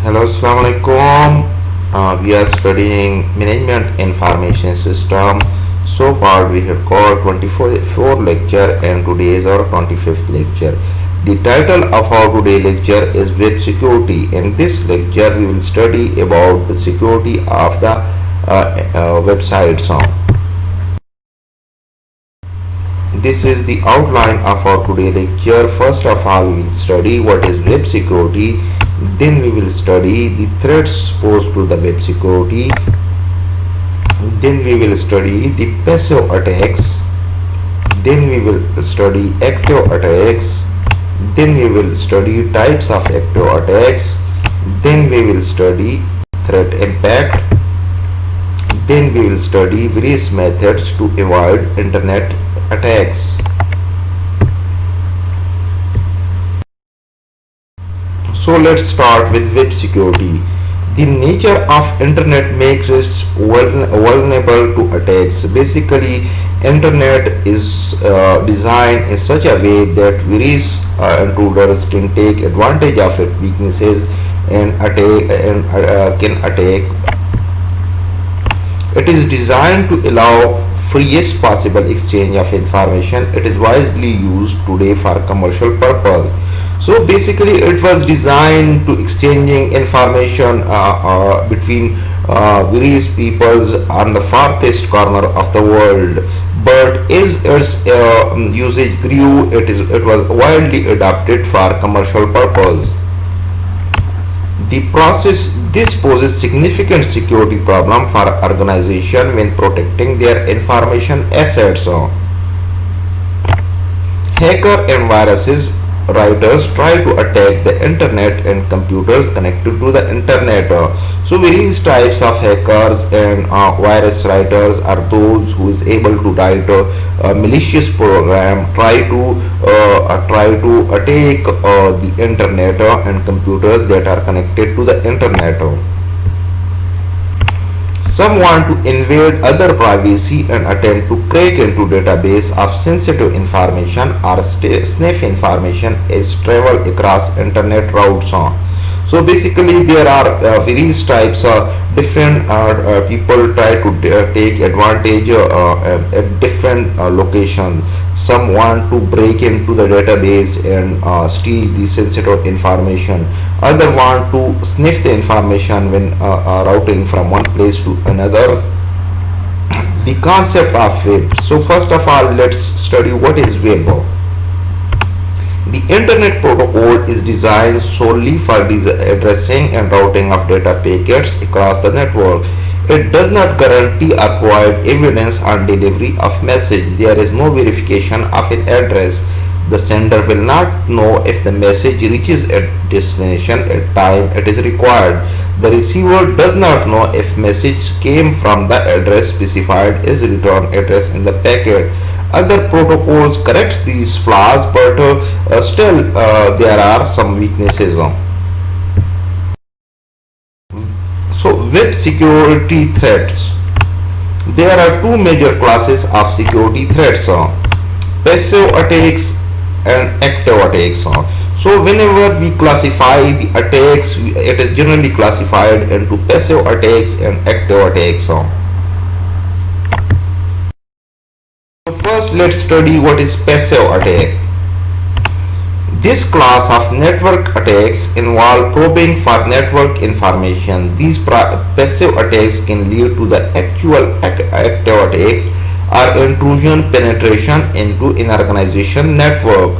Hello, Assalamu alaikum. We are studying management information system. So far, we have got 24 lecture, and today is our 25th lecture. The title of our today lecture is web security. In this lecture, we will study about the security of the websites. This is the outline of our today lecture. First of all, we will study what is web security. Then we will study the threats posed to the web security. Then we will study the passive attacks. Then we will study active attacks. Then we will study types of active attacks. Then we will study threat impact. Then we will study various methods to avoid internet attacks. So let's start with web security. The nature of internet makes it vulnerable to attacks. Basically, internet is designed in such a way that various intruders can take advantage of its weaknesses and can attack. It is designed to allow freest possible exchange of information. It is widely used today for commercial purpose. So basically, it was designed to exchanging information between various peoples on the farthest corner of the world. But as its usage grew, it was widely adopted for commercial purpose. This poses significant security problem for organization when protecting their information assets. Hacker and viruses writers try to attack the internet and computers connected to the internet. So various types of hackers and virus writers are those who is able to write a malicious program, try to attack the internet and computers that are connected to the internet. Some want to invade other privacy and attempt to crack into database of sensitive information or sniff information as travel across internet routes. So basically, there are various types of different people try to take advantage at different locations. Some want to break into the database and steal the sensitive information. Others want to sniff the information when routing from one place to another. The concept of web. So first of all, let's study what is web. The internet protocol is designed solely for addressing and routing of data packets across the network. It does not guarantee or provide evidence on delivery of message. There is no verification of an address. The sender will not know if the message reaches a destination at time it is required. The receiver does not know if message came from the address specified as return address in the packet. Other protocols correct these flaws, but still there are some weaknesses. So web security threats. There are two major classes of security threats: passive attacks and active attacks. So whenever we classify the attacks, it is generally classified into passive attacks and active attacks. First, let's study what is passive attack. This class of network attacks involve probing for network information. These passive attacks can lead to the actual active attacks or intrusion penetration into an organization network.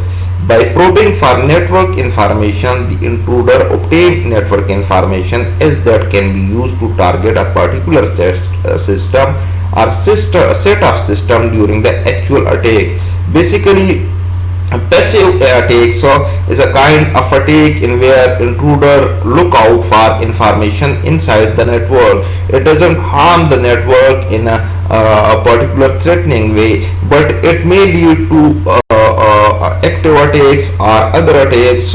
By probing for network information, the intruder obtains network information as that can be used to target a particular system or set of system during the actual attack. Basically, passive attacks is a kind of attack in where intruder look out for information inside the network. It doesn't harm the network in a particular threatening way, but it may lead to active attacks or other attacks,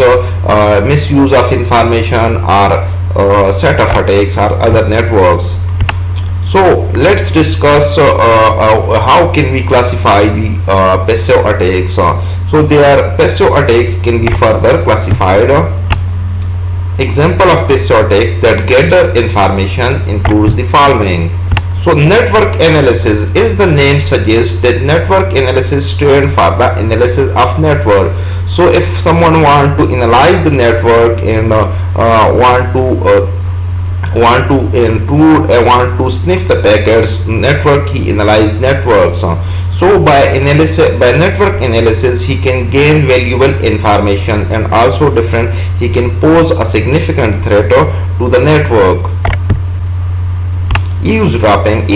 misuse of information or set of attacks or other networks. So let's discuss how can we classify the passive attacks. So their passive attacks can be further classified Example of PESTO attacks that gather information includes the following. So network analysis, is the name suggests that network analysis stands for the analysis of network. So if someone want to analyze the network and want to sniff the packets network, he analyze networks. So by network analysis he can gain valuable information, and also different he can pose a significant threat to the network. Eavesdropping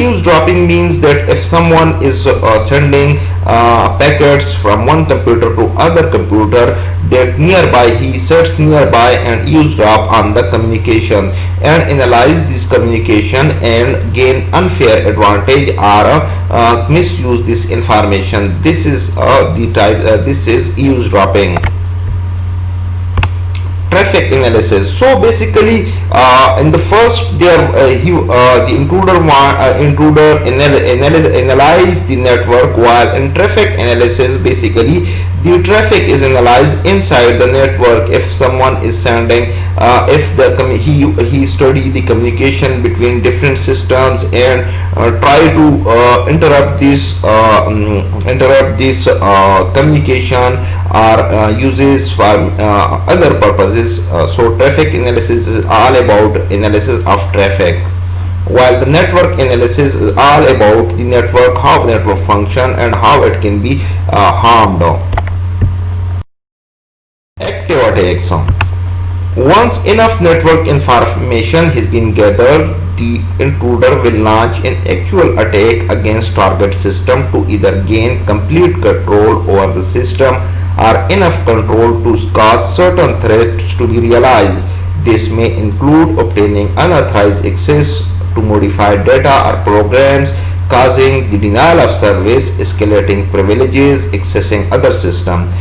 means that if someone is sending packets from one computer to other computer, that nearby he sits nearby and eavesdrop on the communication and analyze this communication and gain unfair advantage or misuse this information. This is this is eavesdropping. Traffic analysis. So basically in the first there the intruder analyze the network, while in traffic analysis basically the traffic is analyzed inside the network. If someone is sending if he study the communication between different systems and try to interrupt this communication or uses for other purposes. So traffic analysis is all about analysis of traffic, while the network analysis is all about the network, how the network function and how it can be harmed. Active attacks. Once enough network information has been gathered, the intruder will launch an actual attack against target system to either gain complete control over the system or enough control to cause certain threats to be realized. This may include obtaining unauthorized access to modify data or programs, causing the denial of service, escalating privileges, accessing other systems.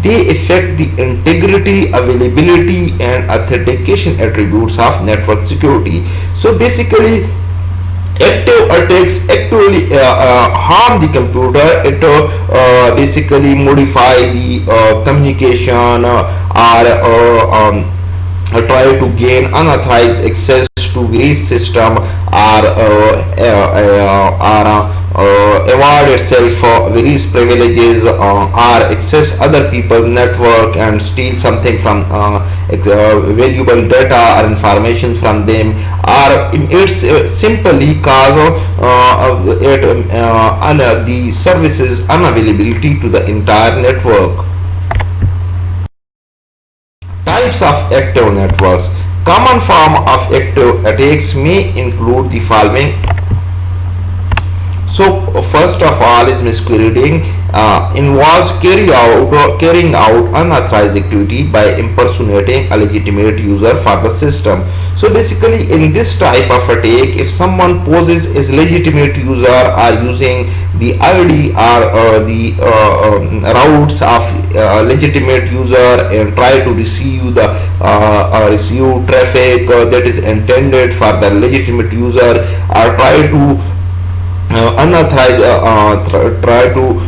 They affect the integrity, availability and authentication attributes of network security. So basically active attacks actually harm the computer. It basically modify the communication or try to gain unauthorized access to various system or award itself various privileges or access other people's network and steal something from valuable data or information from them, or it's simply cause the services unavailability to the entire network. Types of active networks. Common form of active attacks may include the following. So first of all is masquerading, involves carrying out unauthorized activity by impersonating a legitimate user for the system. So basically in this type of attack, if someone poses as legitimate user or using the ID or the routes of legitimate user and try to receive the receive traffic that is intended for the legitimate user, or try to unauthorized try to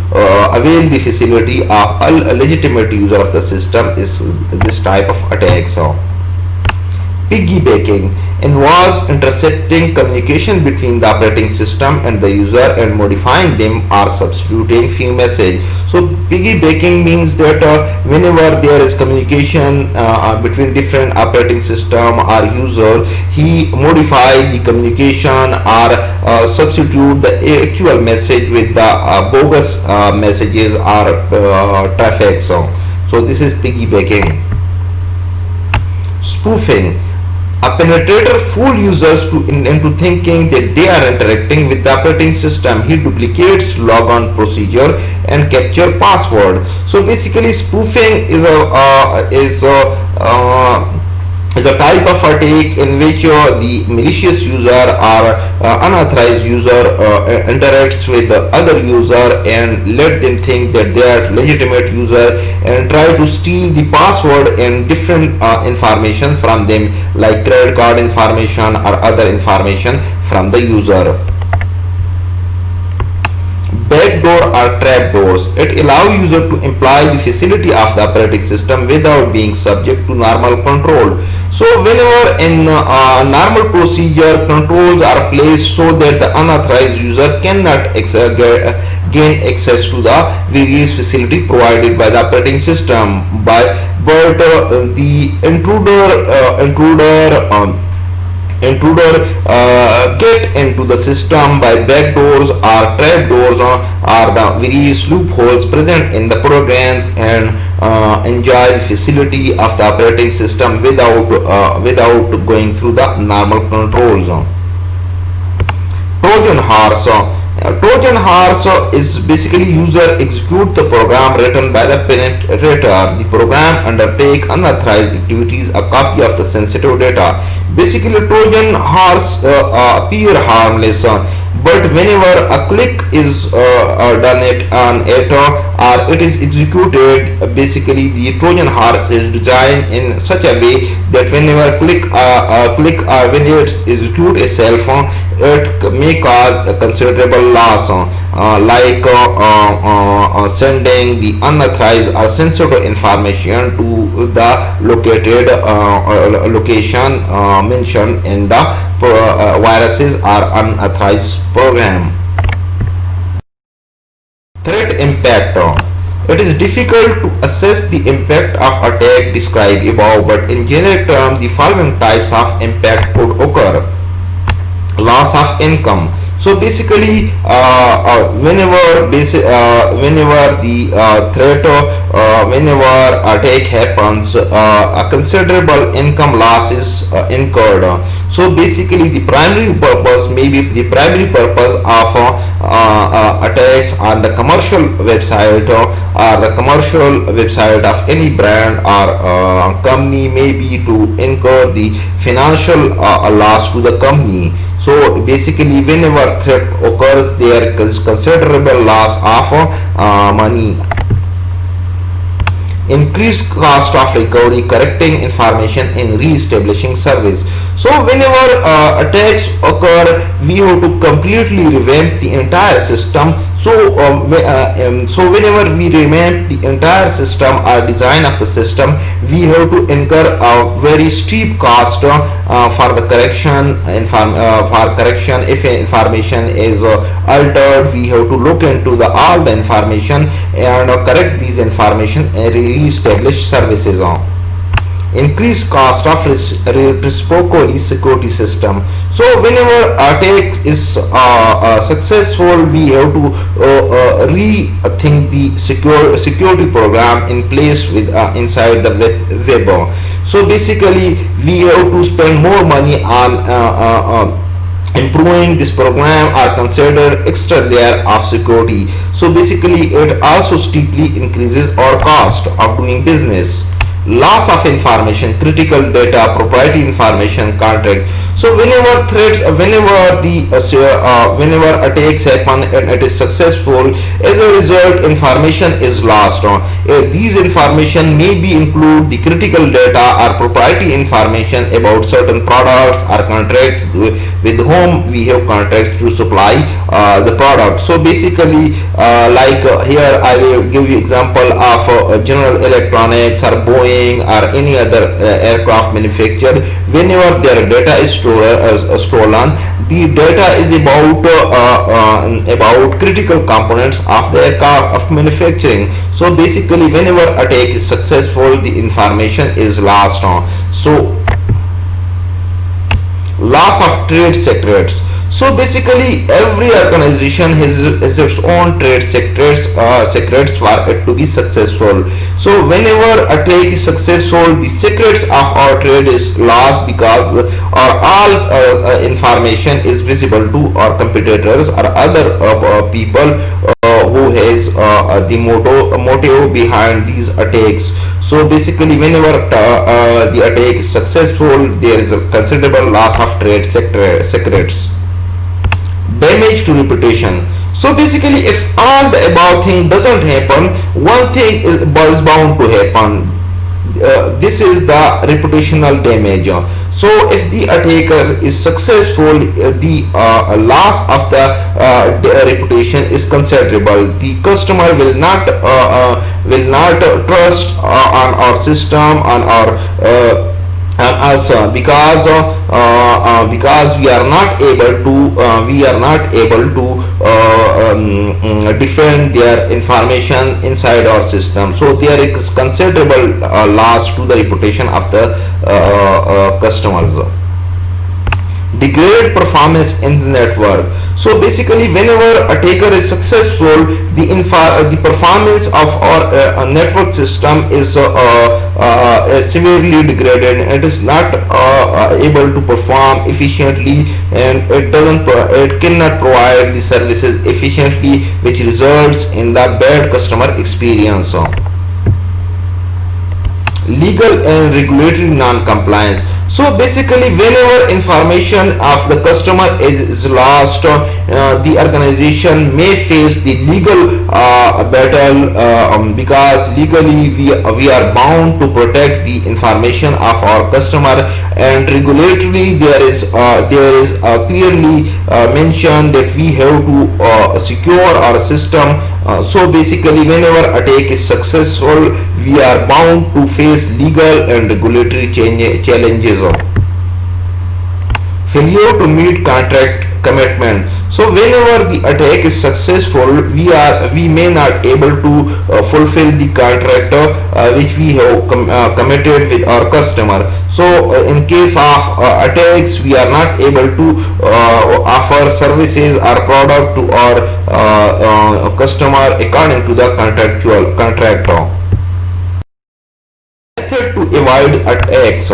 avail the facility of a legitimate user of the system, is this type of attack. So piggybacking involves intercepting communication between the operating system and the user and modifying them or substituting few message. So piggybacking means that whenever there is communication between different operating system or user, he modify the communication or substitute the actual message with the bogus messages or traffic. So this is piggybacking. Spoofing. A penetrator fool users into thinking that they are interacting with the operating system. He duplicates logon procedure and capture password. So basically spoofing is a type of attack in which the malicious user or unauthorized user interacts with the other user and let them think that they are legitimate user and try to steal the password and different information from them, like credit card information or other information from the user. Backdoor or trapdoors. It allows user to imply the facility of the operating system without being subject to normal control. So whenever in normal procedure, controls are placed so that the unauthorized user cannot gain access to the various facility provided by the operating system. But the intruder get into the system by backdoors or trapdoors are the various loopholes present in the programs and enjoy the facility of the operating system without going through the normal controls. Trojan horse. Trojan horse is basically user execute the program written by the penetrator. The program undertake unauthorized activities, a copy of the sensitive data. Basically, Trojan horse appear harmless, but whenever a click is done on it or it is executed, basically the Trojan horse is designed in such a way that whenever when it execute a cell phone, it may cause a considerable loss, like sending the unauthorized or sensitive information to the located location mentioned in the viruses or unauthorized program. Threat impact. It is difficult to assess the impact of attack described above, but in general terms, the following types of impact could occur. Loss of income. So basically, whenever the threat, whenever attack happens, a considerable income loss is incurred. So basically, the primary purpose of attacks on the commercial website or the commercial website of any brand or company may be to incur the financial loss to the company. So basically, whenever threat occurs, there is considerable loss of money. Increased cost of recovery, correcting information, and re-establishing service. So whenever attacks occur, we have to completely revamp the entire system. So whenever we revamp the entire system or design of the system, we have to incur a very steep cost for the correction. For correction, if information is altered, we have to look into all the information and correct these information and re-establish services on. Increased cost of reciprocal security system. So whenever attack is successful, we have to rethink the security program in place with inside the web. So basically, we have to spend more money on improving this program or consider extra layer of security. So basically, it also steeply increases our cost of doing business. Loss of information, critical data, proprietary information, contract. So whenever attacks happen and it is successful, as a result, information is lost. These information may be include the critical data or proprietary information about certain products or contracts with whom we have contracts to supply the product. So basically, here I will give you example of General Electronics or Boeing or any other aircraft manufacturer. Whenever their data is stolen, the data is about critical components of the aircraft of manufacturing. So basically, whenever attack is successful, the information is lost. So loss of trade secrets. So basically, every organization has its own trade secrets for it to be successful. So whenever a trade is successful, the secrets of our trade is lost because all information is visible to our competitors or other people who has the motive behind these attacks. So basically, whenever the attack is successful, there is a considerable loss of trade secrets. Damage to reputation. So basically, if all the above thing doesn't happen, one thing is bound to happen. This is the reputational damage. So if the attacker is successful, the loss of the reputation is considerable. The customer will not trust on our system, on our us because we are not able to defend their information inside our system. So there is considerable loss to the reputation of the customers. Degrade performance in the network. So basically, whenever attacker is successful, the performance of our network system is severely degraded. It is not able to perform efficiently, and it cannot provide the services efficiently, which results in the bad customer experience. Legal and regulatory non-compliance. So basically, whenever information of the customer is lost, the organization may face the legal battle, because legally we are bound to protect the information of our customer, and regulatorily there is clearly mentioned that we have to secure our system. So basically, whenever attack is successful, we are bound to face legal and regulatory challenges. Failure to meet contract commitment. So whenever the attack is successful, we may not able to fulfill the contract which we have committed with our customer. So in case of attacks, we are not able to offer services or product to our customer according to the contractual contract. Method to avoid attacks.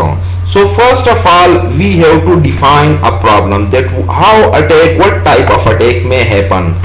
So first of all, we have to define a problem, that what type of attack may happen.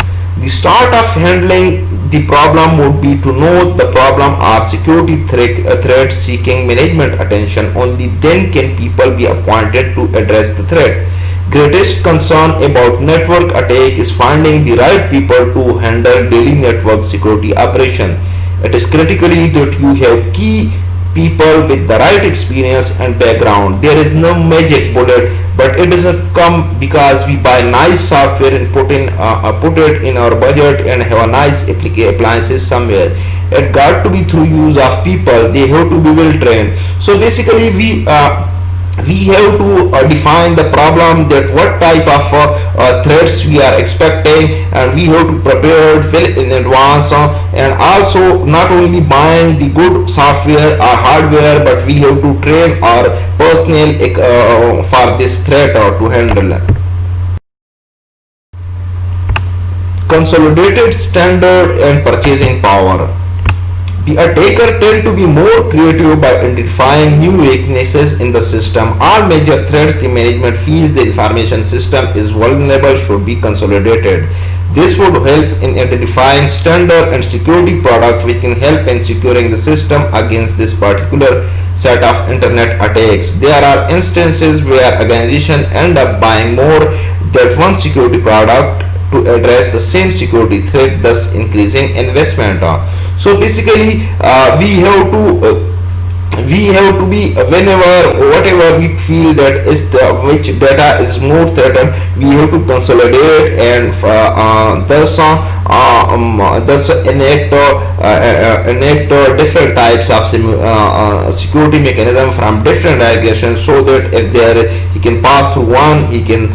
The start of handling the problem would be to know the problem or security threat seeking management attention. Only then can people be appointed to address the threat. Greatest concern about network attack is finding the right people to handle daily network security operation. It is critically that you have key people with the right experience and background. There is no magic bullet, but it doesn't come because we buy nice software and put it in our budget and have a nice appliances somewhere. It got to be through use of people. They have to be well trained. So basically, we have to define the problem, that what type of threats we are expecting, and we have to prepare it well in advance, and also not only buying the good software or hardware, but we have to train our personnel for this threat or to handle it. Consolidated standard and purchasing power. The attacker tend to be more creative by identifying new weaknesses in the system. All major threats the management feels the information system is vulnerable should be consolidated. This would help in identifying standard and security products which can help in securing the system against this particular set of internet attacks. There are instances where organizations end up buying more than one security product to address the same security threat, thus increasing investment. So basically, we have to be, whatever we feel that is which data is more threatened, we have to consolidate and thus enact different types of security mechanism from different organizations, so that if he can pass through one, he can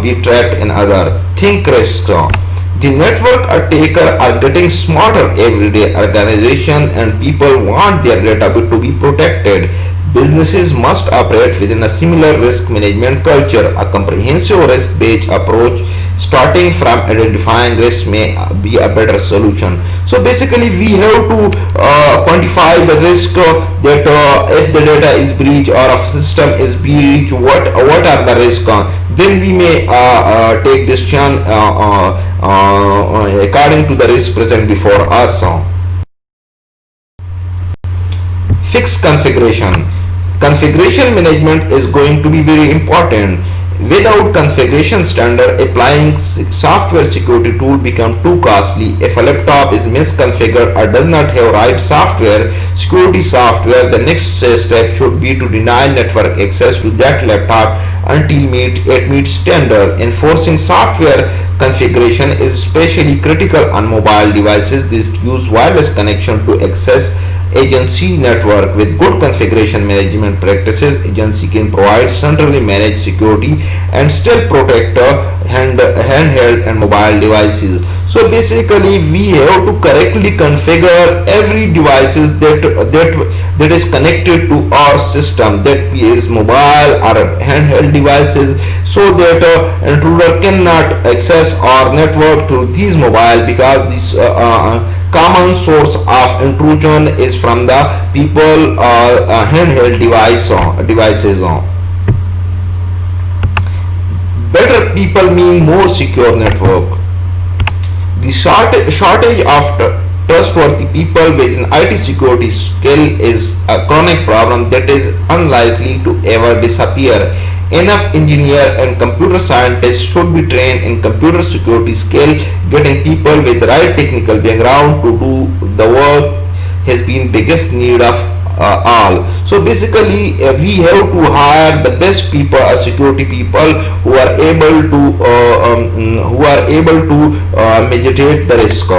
be trapped in other. Think risk. The network attacker are getting smarter every day. Organization and people want their data to be protected. Businesses must operate within a similar risk management culture. A comprehensive risk-based approach starting from identifying risk may be a better solution. So basically, we have to quantify the risk that if the data is breached or a system is breached, what are the risks. Then we may take decision according to the risk present before us. Fixed configuration. Configuration management is going to be very important. Without configuration standard, applying software security tool become too costly. If a laptop is misconfigured or does not have right security software, the next step should be to deny network access to that laptop until it meets standard. Enforcing software configuration is especially critical on mobile devices that use wireless connection to access agency network. With good configuration management practices, agency can provide centrally managed security and still protect handheld and mobile devices. So basically we have to correctly configure every devices that is connected to our system, that is mobile or handheld devices, so that intruder cannot access our network through these mobile, because this common source of intrusion is from the people handheld devices. Better people mean more secure network. The shortage of trustworthy people with an IT security skill is a chronic problem that is unlikely to ever disappear. Enough engineers and computer scientists should be trained in computer security skill. Getting people with the right technical background to do the work has been biggest need of all. So basically we have to hire the best people, security people who are able to mitigate the risk.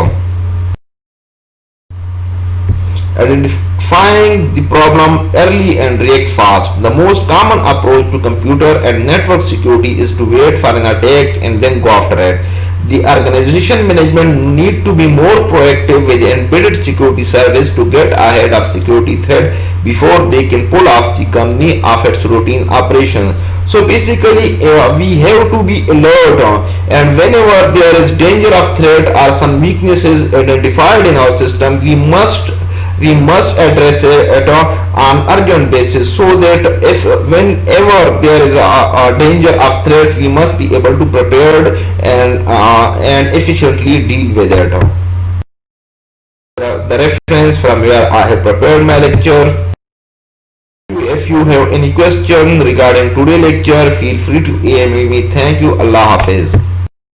Identifying the problem early and react fast. The most common approach to computer and network security is to wait for an attack and then go after it. The organization management need to be more proactive with embedded security service to get ahead of security threat before they can pull off the company of its routine operation. So basically we have to be alert, and whenever there is danger of threat or some weaknesses identified in our system, we must address it on urgent basis, so that if whenever there is a danger of threat, we must be able to prepare and efficiently deal with it. The reference from where I have prepared my lecture. If you have any question regarding today's lecture, feel free to email me. Thank you. Allah Hafiz.